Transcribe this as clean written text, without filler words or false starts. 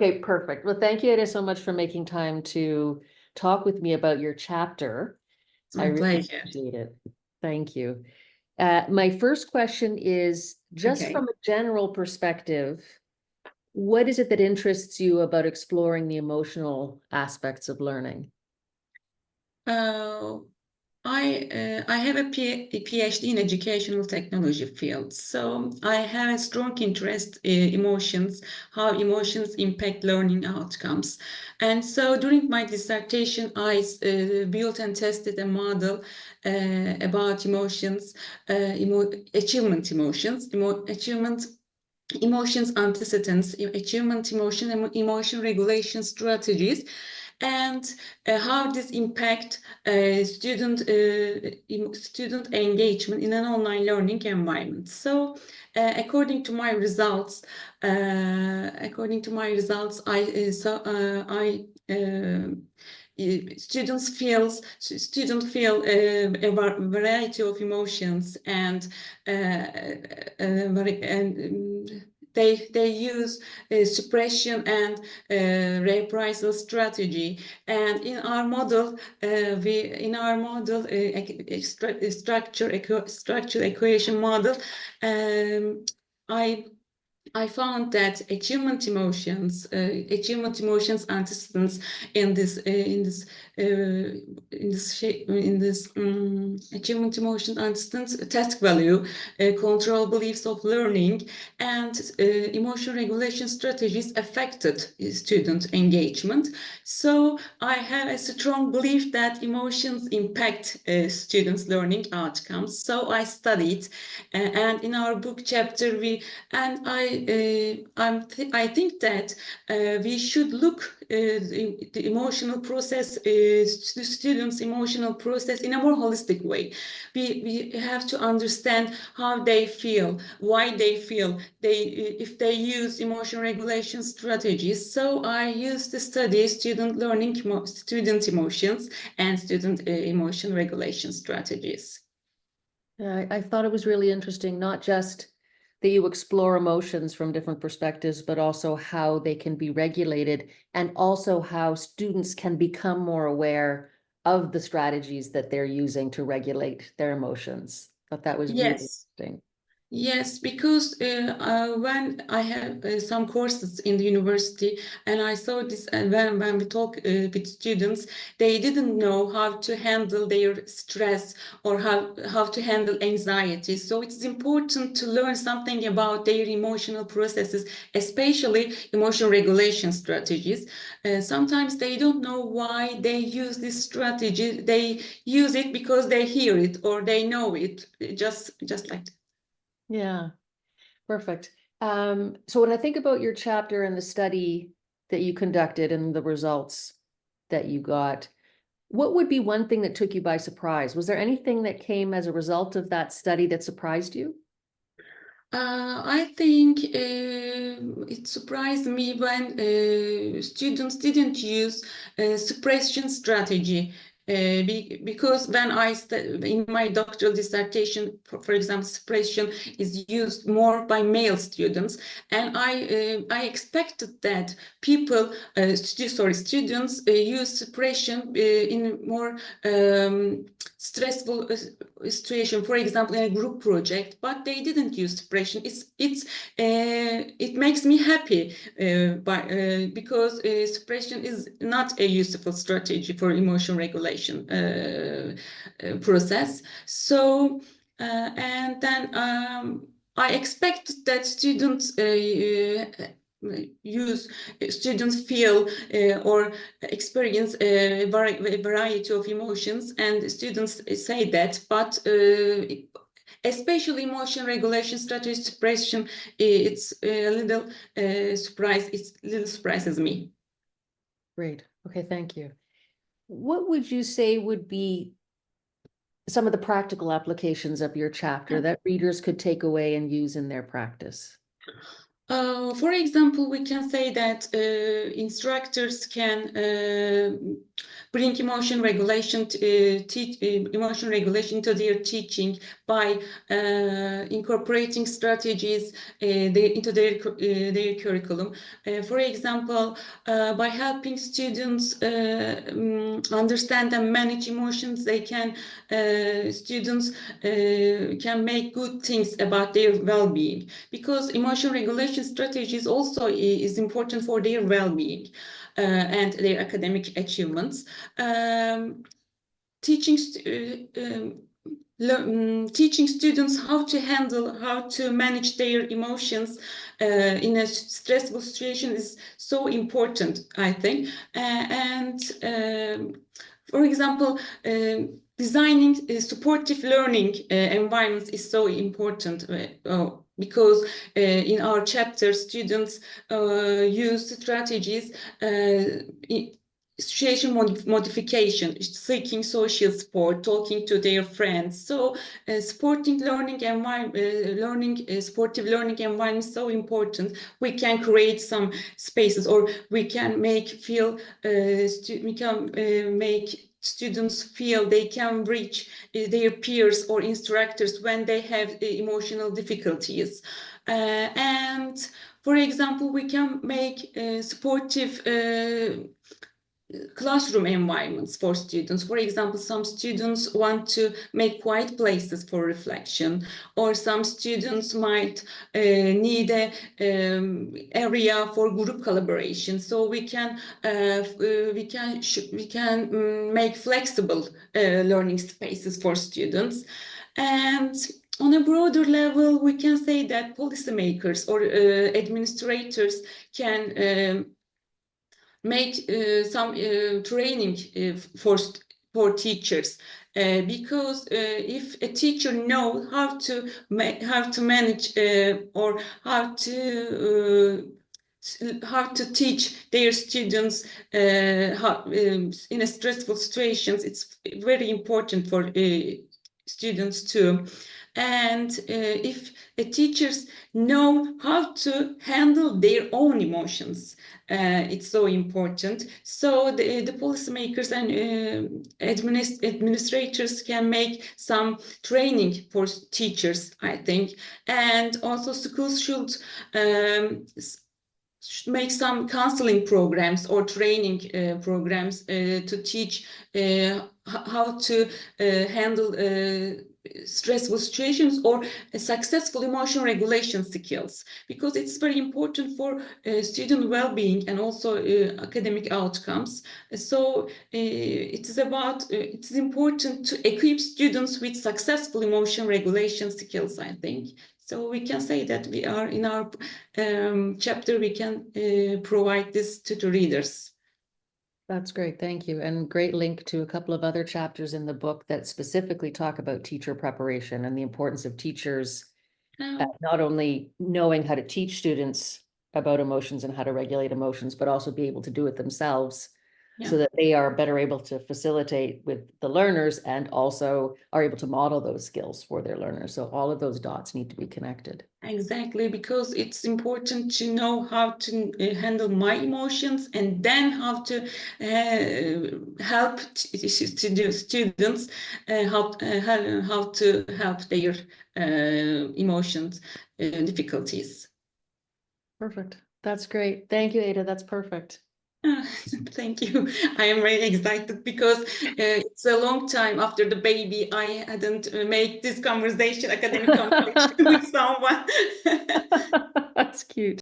Okay, perfect. Well, thank you, Eda, so much for making time to talk with me about your chapter. It's my pleasure. Appreciate it. Thank you. My first question is, just Okay. from a general perspective, what is it that interests you about exploring the emotional aspects of learning? I have a PhD in educational technology field, so I have a strong interest in emotions, how emotions impact learning outcomes. And so during my dissertation, I built and tested a model about emotions, achievement emotions, emotions antecedents, achievement emotion, and emotion regulation strategies, and how this impact student engagement in an online learning environment. So, according to my results, students feel a variety of emotions, and they use suppression and reprisal strategy. And in our model, structure equation model, I found that achievement emotions antecedents in this achievement emotion antecedents task value, control beliefs of learning, and emotion regulation strategies affected student engagement. So I have a strong belief that emotions impact students' learning outcomes. So I studied, and in our book chapter I think that we should look the emotional process, the students' emotional process in a more holistic way. We have to understand how they feel, why they feel, if they use emotion regulation strategies. So I used to study student emotions and student emotion regulation strategies. I thought it was really interesting, not just that you explore emotions from different perspectives, but also how they can be regulated, and also how students can become more aware of the strategies that they're using to regulate their emotions. I thought that was really Yes. interesting. Yes, because when I have some courses in the university, and I saw this, and when we talk with students, they didn't know how to handle their stress or how to handle anxiety. So it's important to learn something about their emotional processes, especially emotion regulation strategies. Sometimes they don't know why they use this strategy. They use it because they hear it or they know it, just like that. Yeah, perfect. So when I think about your chapter and the study that you conducted and the results that you got, what would be one thing that took you by surprise? Was there anything that came as a result of that study that surprised you? I think it surprised me when students didn't use suppression strategy. Because when in my doctoral dissertation, for example, suppression is used more by male students, and I expected that students use suppression in more stressful situation, for example, in a group project, but they didn't use suppression. It makes me happy because suppression is not a useful strategy for emotion regulation process. So and then I expect that students feel or experience a variety of emotions, and students say that, but especially emotion regulation strategy suppression, it's a little surprises me. Great. Okay, thank you. What would you say would be some of the practical applications of your chapter that readers could take away and use in their practice? For example, we can say that instructors can bring emotion regulation to, emotion regulation to their teaching by incorporating strategies into their curriculum. For example, by helping students understand and manage emotions, students can make good things about their well-being, because emotion regulation strategies also is important for their well-being and their academic achievements. Teaching students how to manage their emotions in a stressful situation is so important, I think. For example, designing supportive learning environments is so important because in our chapter, students use strategies situation modification, seeking social support, talking to their friends. So supporting learning environment, supportive learning environment is so important. We can create some spaces, or we can make students feel they can reach their peers or instructors when they have emotional difficulties. And for example, we can make supportive classroom environments for students. For example, some students want to make quiet places for reflection, or some students might need a area for group collaboration. So we can make flexible learning spaces for students. And on a broader level, we can say that policymakers or administrators can make some training for teachers, because if a teacher knows how to manage or how to teach their students in a stressful situations, it's very important for students too. And if teachers know how to handle their own emotions, it's so important. So the policymakers and administrators can make some training for teachers, I think. And also schools should make some counseling programs or training programs to teach how to handle stressful situations or successful emotion regulation skills, because it's very important for student well-being and also academic outcomes. So it's important to equip students with successful emotion regulation skills, I think. So we can say that we are in our chapter, we can provide this to the readers. That's great, thank you. And great link to a couple of other chapters in the book that specifically talk about teacher preparation and the importance of teachers not only knowing how to teach students about emotions and how to regulate emotions, but also be able to do it themselves, so that they are better able to facilitate with the learners and also are able to model those skills for their learners. So all of those dots need to be connected. Exactly, because it's important to know how to handle my emotions, and then how to help students how to help their emotions difficulties. Perfect. That's great. Thank you, Ada. That's perfect. Thank you. I am very excited because it's a long time after the baby. I hadn't made this academic conversation with someone. That's cute.